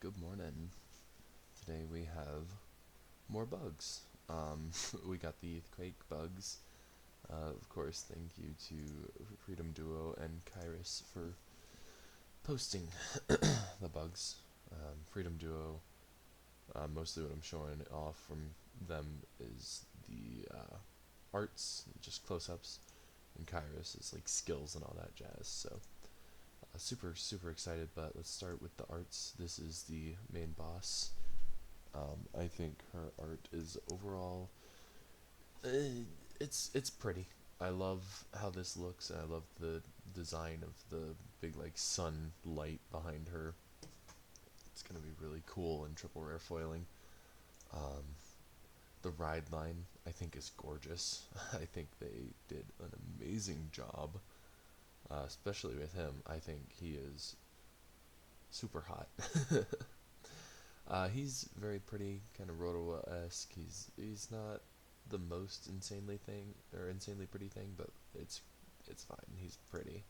Good morning. Today we have more bugs. We got the Youthquake bugs. Of course, thank you to Freedom Duo and Kairos for posting the bugs. Freedom Duo, mostly what I'm showing off from them is the arts, just close-ups, and Kairos is like skills and all that jazz. So super excited. But let's start with the arts. This is the main boss. I think her art is overall, it's pretty. I love how this looks, and I love the design of the big like sun light behind her. It's gonna be really cool in triple rare foiling. Um, the ride line I think is gorgeous. I think they did an amazing job, especially with him. I think he is super hot. He's very pretty, kind of Rotowa-esque. He's not the most insanely pretty thing, but it's fine. He's pretty.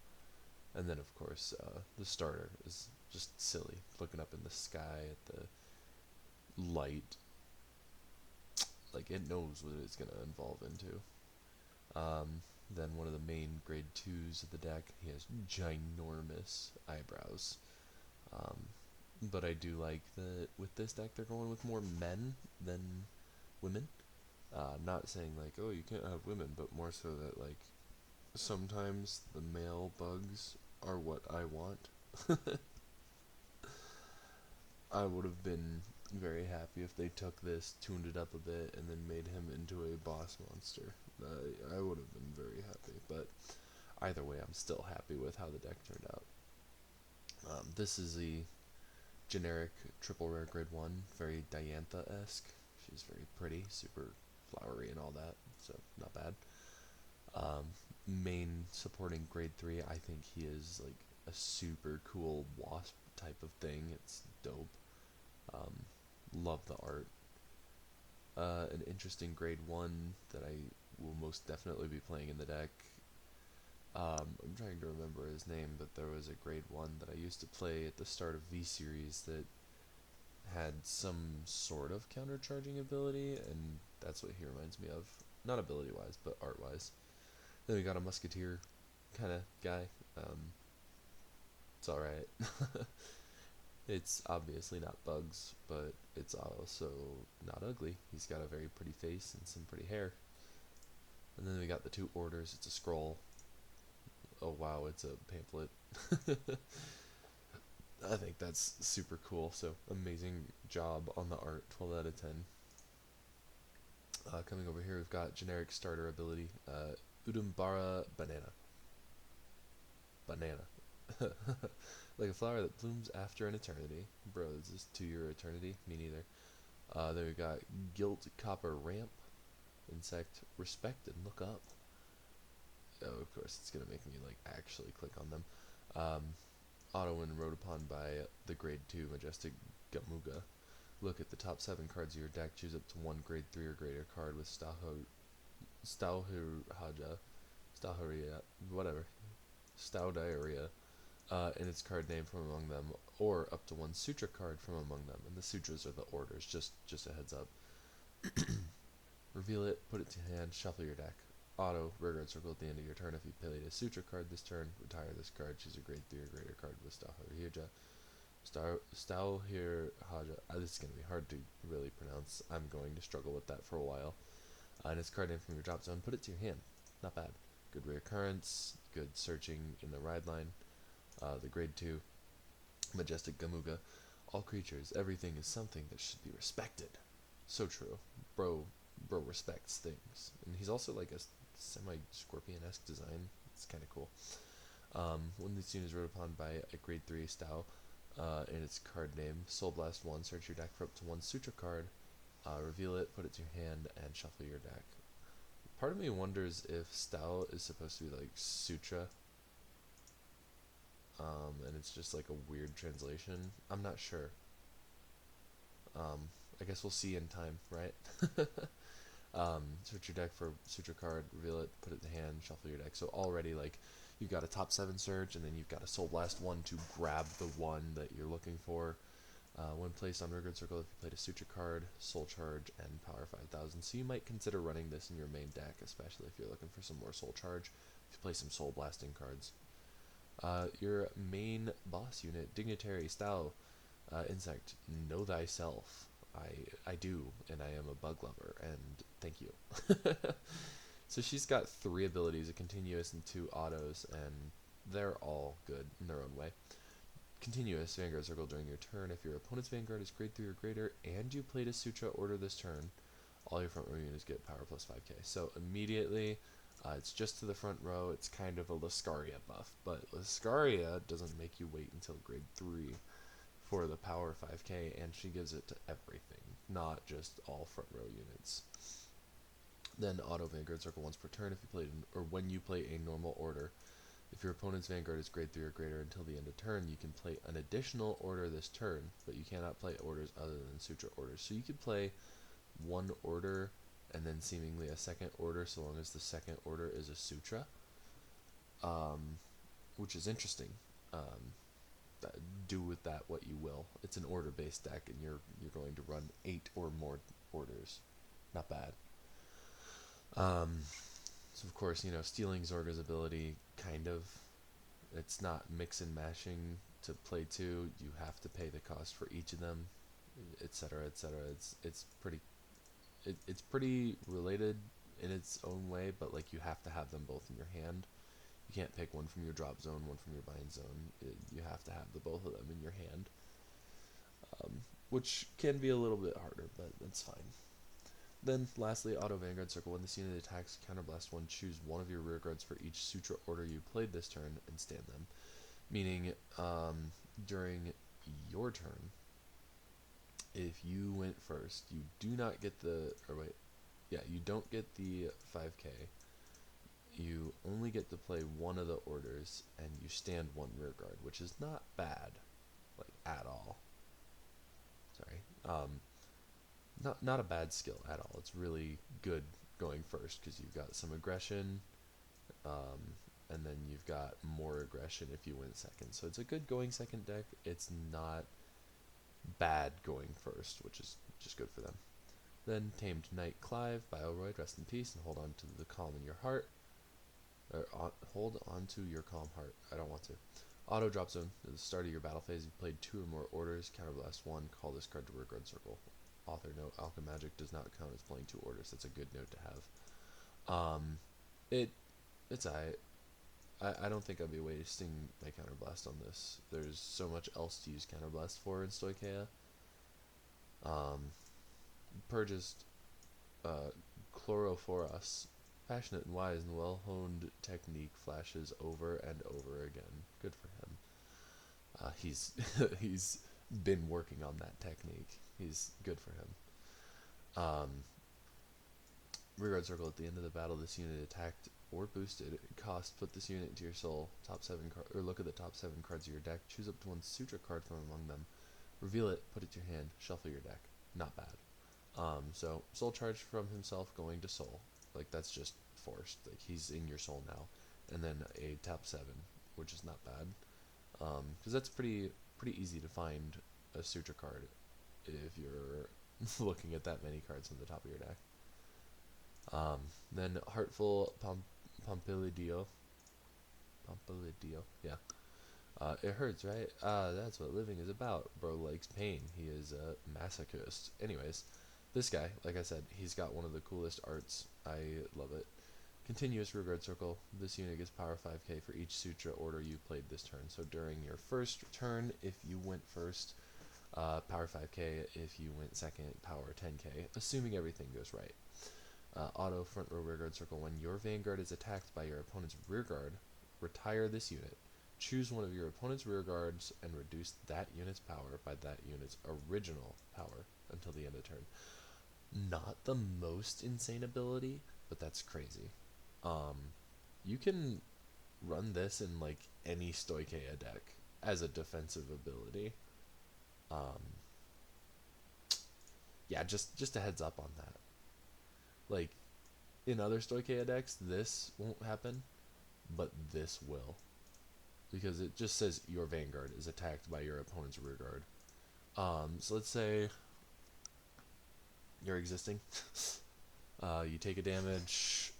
And then of course the starter is just silly, looking up in the sky at the light, like it knows what it's gonna evolve into. Then one of the main grade twos of the deck, he has ginormous eyebrows. Um, but I do like that with this deck they're going with more men than women. Not saying like, oh, you can't have women, but more so that like sometimes the male bugs are what I want. I would have been very happy if they took this, tuned it up a bit, and then made him into a boss monster. I would have been very happy, but either way, I'm still happy with how the deck turned out. This is a generic triple rare grade 1, very Diantha-esque. She's very pretty, super flowery and all that, so not bad. Main supporting grade 3, I think he is like a super cool wasp type of thing. It's dope. Love the art. An interesting grade 1 that I will most definitely be playing in the deck. I'm trying to remember his name, but there was a grade 1 that I used to play at the start of V-Series that had some sort of countercharging ability, and that's what he reminds me of. Not ability-wise, but art-wise. Then we got a musketeer kind of guy. It's alright. It's obviously not bugs, but it's also not ugly. He's got a very pretty face and some pretty hair. And then we got the two orders. It's a scroll. Oh wow, it's a pamphlet. I think that's super cool. So amazing job on the art. 12 out of 10. Coming over here, we've got generic starter ability. Udumbara Banana. Banana. Like a flower that blooms after an eternity. Bro, is this 2-year eternity? Me neither. Then we got Gilt Copper Ramp. Insect. Respect and look up. Oh, of course, it's going to make me like actually click on them. Auto and wrote upon by the grade 2 Majestic Gamuga. Look at the top 7 cards of your deck. Choose up to one grade 3 or greater card with Stauhaja, Stauharia, whatever, Staudiarrhea, in its card name from among them, or up to one Sutra card from among them. And the Sutras are the orders, just a heads up. Reveal it, put it to hand, shuffle your deck. Auto, rearguard circle at the end of your turn. If you played a Sutra card this turn, retire this card, choose a grade 3 or greater card with Stauhaja. Stauhaja. This is going to be hard to really pronounce. I'm going to struggle with that for a while. And its card name from your drop zone, put it to your hand. Not bad. Good reoccurrence, good searching in the ride line. The grade 2, Majestic Gamuga. All creatures, everything is something that should be respected. So true. Bro respects things. And he's also like a semi-scorpion-esque design. It's kind of cool. When this unit is wrote upon by a grade 3 Stau, in its card name, Soul Blast 1, search your deck for up to one Sutra card, reveal it, put it to your hand, and shuffle your deck. Part of me wonders if Stau is supposed to be like Sutra, and it's just like a weird translation. I'm not sure. I guess we'll see in time, right? Search your deck for Sutra card, reveal it, put it in hand, shuffle your deck. So already, like, you've got a top 7 search, and then you've got a Soul Blast 1 to grab the one that you're looking for. When placed on Rearguard Circle, if you played a Suture card, Soul Charge, and Power 5000, so you might consider running this in your main deck, especially if you're looking for some more Soul Charge, if you play some Soul Blasting cards. Your main boss unit, Dignitary Style Insect, Know Thyself. I do, and I am a bug lover, and thank you. So she's got 3 abilities, a continuous and 2 autos, and they're all good in their own way. Continuous Vanguard Circle during your turn. If your opponent's Vanguard is grade 3 or greater, and you played a Sutra order this turn, all your front row units get power plus 5k. So immediately, it's just to the front row. It's kind of a Lascaria buff, but Lascaria doesn't make you wait until grade 3 for the power 5k, and she gives it to everything, not just all front row units. Then auto Vanguard Circle once per turn if you played or when you play a normal order. If your opponent's Vanguard is grade 3 or greater until the end of turn, you can play an additional order this turn, but you cannot play orders other than Sutra orders. So you could play one order and then seemingly a second order so long as the second order is a Sutra, which is interesting. Do with that what you will. It's an order-based deck, and you're going to run 8 or more orders. Not bad. So of course, stealing Zorga's ability, kind of. It's not mix and mashing to play 2. You have to pay the cost for each of them, etc., etc. It's pretty related in its own way, but like you have to have them both in your hand. You can't pick one from your drop zone, one from your bind zone. You have to have the both of them in your hand, which can be a little bit harder, but that's fine. Then, lastly, Auto Vanguard Circle. When this unit attacks, counterblast 1, choose one of your rear guards for each Sutra order you played this turn and stand them. Meaning, during your turn, if you went first, you do not get you don't get the 5k. You only get to play one of the orders, and you stand 1 rear guard, which is not bad, like, at all. Sorry. Not a bad skill at all. It's really good going first because you've got some aggression, and then you've got more aggression if you win second. So it's a good going second deck. It's not bad going first, which is just good for them. Then Tamed Knight Clive, Bioroid, rest in peace, and hold on to the calm in your heart. Or hold on to your calm heart. I don't want to. Auto Drop Zone. At the start of your battle phase, you've played 2 or more orders. Counterblast 1. Call this card to Rearguard Circle. Author note: Alchemagic does not count as playing 2 orders. That's a good note to have. It's I don't think I'll be wasting my Counterblast on this. There's so much else to use Counterblast for in Stoicheia. Purgist, Chlorofores, passionate and wise and well-honed technique flashes over and over again. Good for him. He's been working on that technique. He's good for him. Rearguard Circle. At the end of the battle, this unit attacked or boosted. Cost: put this unit into your soul. Top 7 or look at the top 7 cards of your deck. Choose up to 1 Sutra card from among them. Reveal it. Put it to your hand. Shuffle your deck. Not bad. So Soul Charge from himself going to Soul. Like, that's just forced. Like, he's in your soul now. And then a top 7, which is not bad. Because that's pretty easy to find a Sutra card if you're looking at that many cards on the top of your deck. Then Heartful Pompilidio. Yeah. It hurts, right? That's what living is about. Bro likes pain. He is a masochist. Anyways, this guy, like I said, he's got one of the coolest arts. I love it. Continuous Rearguard Circle. This unit gets power 5k for each Sutra order you played this turn. So during your first turn, if you went first, power 5k. If you went second, power 10k, assuming everything goes right. Auto Front Row Rearguard Circle. When your Vanguard is attacked by your opponent's rearguard, retire this unit. Choose one of your opponent's rearguards and reduce that unit's power by that unit's original power until the end of turn. Not the most insane ability, but that's crazy. You can run this in like any Stoicheia deck as a defensive ability. Yeah, just a heads up on that. Like, in other Stoicheia decks, this won't happen, but this will. Because it just says your Vanguard is attacked by your opponent's rearguard. So let's say you're existing. You take a damage.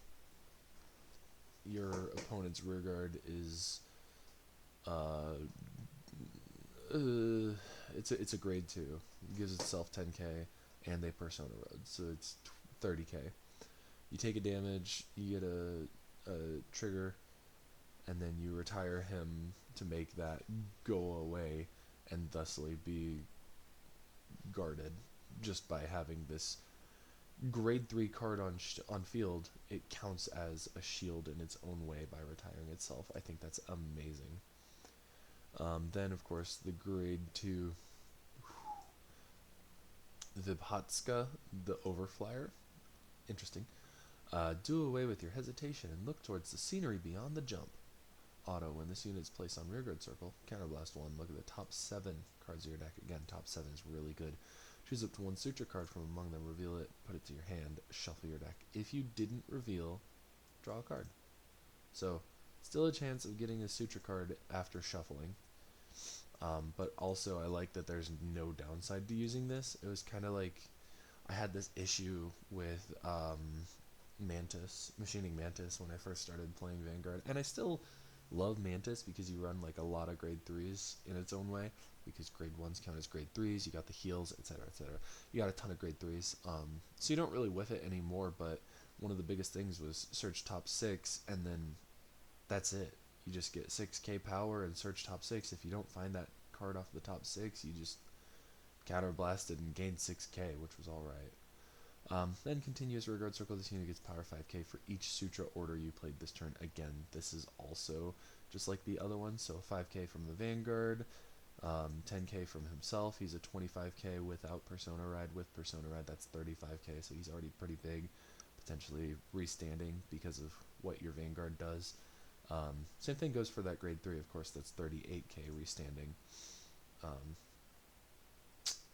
Your opponent's rearguard is uh, uh it's a grade 2. It gives itself 10k, and they persona road, so it's 30k. You take a damage. You get a trigger, and then you retire him to make that go away, and thusly be guarded just by having this grade 3 card on field. It counts as a shield in its own way by retiring itself. I think that's amazing. Then of course the grade 2 Vibhatska, the Overflyer. Interesting. Do away with your hesitation and look towards the scenery beyond the jump. Auto, when this unit is placed on rearguard circle, counterblast 1, look at the top 7 cards of your deck. Again, top 7 is really good. Choose up to 1 suture card from among them, reveal it, put it to your hand, shuffle your deck. If you didn't reveal, draw a card. So, still a chance of getting a suture card after shuffling. But also, I like that there's no downside to using this. It was kind of like I had this issue with Mantis, machining Mantis, when I first started playing Vanguard, and I still love Mantis because you run like a lot of grade 3s in its own way, because grade 1s count as grade 3s, you got the heals, etc, etc. You got a ton of grade 3s, so you don't really whiff it anymore. But one of the biggest things was search top 6, and then that's it. You just get 6k power and search top 6. If you don't find that card off the top 6, you just counterblasted and gained 6k, which was alright. Then continuous rearguard circle. This unit gets power 5k for each Sutra order you played this turn. Again, this is also just like the other one, so 5k from the Vanguard, 10k from himself. He's a 25k without Persona Ride. With Persona Ride, that's 35k, so he's already pretty big, potentially restanding because of what your Vanguard does. Same thing goes for that grade 3, of course, that's 38k restanding.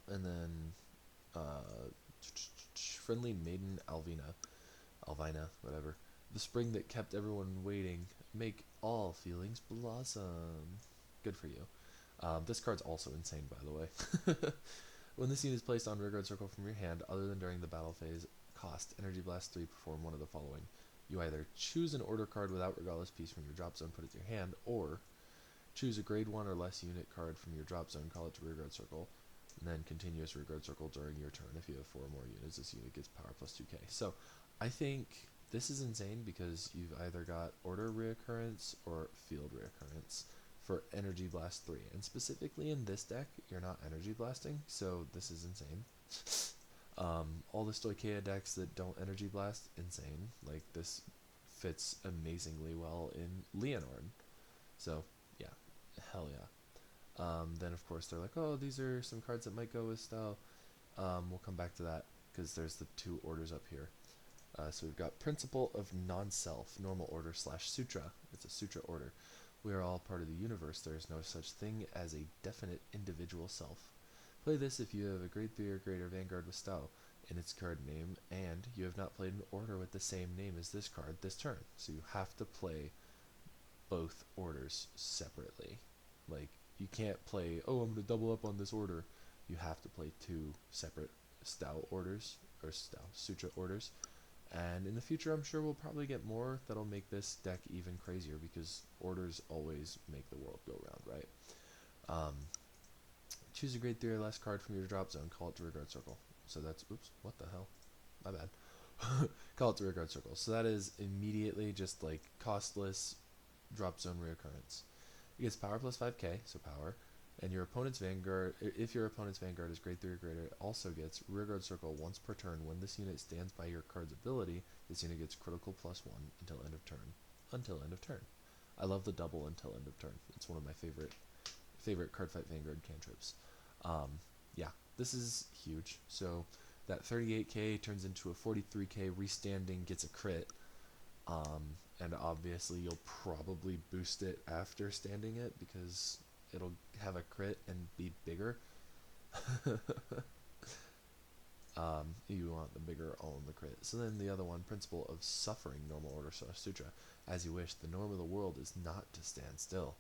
And then Friendly Maiden Alvina, whatever. The spring that kept everyone waiting, make all feelings blossom. Good for you. This card's also insane, by the way. When this unit is placed on rearguard circle from your hand, other than during the battle phase, cost Energy Blast 3, perform one of the following. You either choose an order card without Regardless Piece from your drop zone, put it to your hand, or choose a grade 1 or less unit card from your drop zone, call it to rearguard circle, and then continuous rearguard circle during your turn. If you have 4 or more units, this unit gets power plus 2k. So I think this is insane because you've either got order reoccurrence or field reoccurrence for Energy Blast 3. And specifically in this deck, you're not Energy Blasting, so this is insane. All the Stoicheia decks that don't Energy Blast, insane. Like, this fits amazingly well in Leonord. So, yeah, hell yeah. Then, of course, they're like, oh, these are some cards that might go with style. We'll come back to that because there's the 2 orders up here. So we've got Principle of Non-Self, Normal Order / Sutra. It's a Sutra order. We are all part of the universe. There is no such thing as a definite individual self. Play this if you have a grade 3 or greater Vanguard with style in its card name, and you have not played an order with the same name as this card this turn. So you have to play both orders separately. Like, you can't play, oh, I'm going to double up on this order. You have to play 2 separate style orders, or style Sutra orders. And in the future, I'm sure we'll probably get more that'll make this deck even crazier, because orders always make the world go round, right? Choose a grade 3 or less card from your drop zone, call it to rearguard circle. So that's, oops, what the hell? My bad. Call it to rearguard circle. So that is immediately just like costless drop zone reoccurrence. It gets power plus 5k, so power. And your opponent's Vanguard, if your opponent's Vanguard is grade 3 or greater, it also gets rearguard circle once per turn. When this unit stands by your card's ability, this unit gets critical plus 1 until end of turn. Until end of turn. I love the double until end of turn. It's one of my favorite card fight Vanguard cantrips. Yeah, this is huge. So that 38k turns into a 43k restanding, gets a crit. And obviously you'll probably boost it after standing it because it'll have a crit and be bigger. You want the bigger all in the crit. So then the other one, Principle of Suffering, Normal Order / Sutra. As you wish, the norm of the world is not to stand still.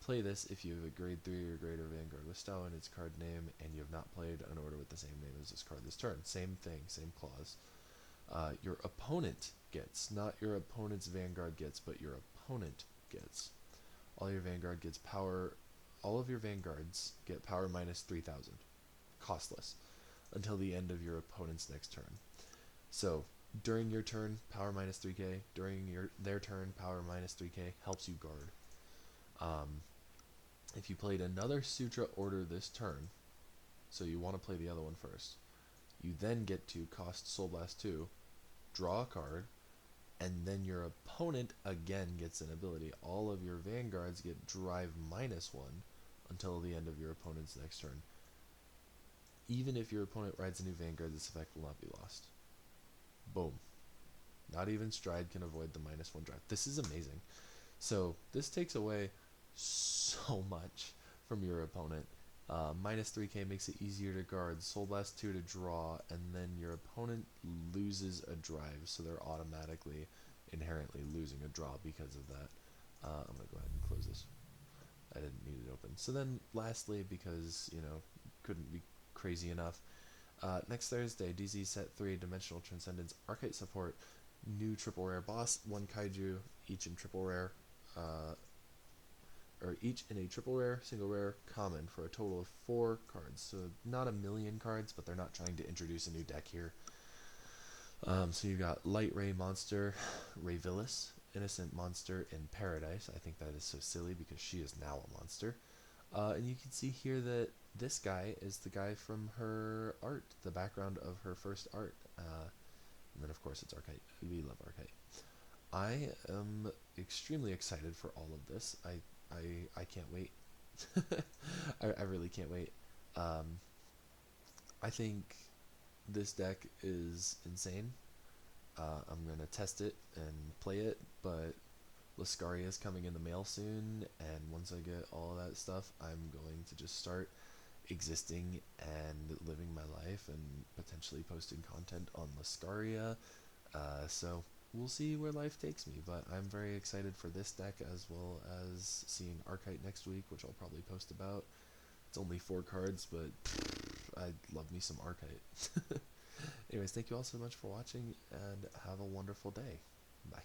Play this if you have a grade 3 or greater Vanguard with style in its card name, and you have not played an order with the same name as this card this turn. Same thing, same clause. Your opponent gets, not your opponent's Vanguard gets, but your opponent gets. All your Vanguard gets power. All of your Vanguards get power minus 3,000, costless, until the end of your opponent's next turn. So during your turn, power minus 3k. During their turn, power minus 3k helps you guard. If you played another Sutra order this turn, so you want to play the other one first, you then get to cost Soul Blast 2, draw a card, and then your opponent again gets an ability. All of your Vanguards get drive minus 1 until the end of your opponent's next turn. Even if your opponent rides a new Vanguard, this effect will not be lost. Boom. Not even Stride can avoid the minus 1 drive. This is amazing. So this takes away so much from your opponent. Minus 3k makes it easier to guard, Soul Blast 2 to draw, and then your opponent loses a drive, so they're automatically inherently losing a draw because of that. I'm going to go ahead and close this. I didn't need it open. So then lastly, because, couldn't be crazy enough, next Thursday, DZ Set 3 Dimensional Transcendence Archetype Support, new triple rare boss, 1 kaiju, each in triple rare, or each in a triple rare, single rare, common, for a total of 4 cards. So not a million cards, but they're not trying to introduce a new deck here. So you've got Light Ray Monster, Rayvillis, Innocent Monster in Paradise. I think that is so silly because she is now a monster. And you can see here that this guy is the guy from her art, the background of her first art. And then of course it's Archetype. We love Archetype. I am extremely excited for all of this. I can't wait. I really can't wait. I think this deck is insane. I'm going to test it and play it, but Lascaria is coming in the mail soon, and once I get all that stuff, I'm going to just start existing and living my life and potentially posting content on Lascaria. So we'll see where life takes me, but I'm very excited for this deck as well as seeing Archetype next week, which I'll probably post about. It's only 4 cards, but I love me some Archetype. Anyways, thank you all so much for watching, and have a wonderful day. Bye.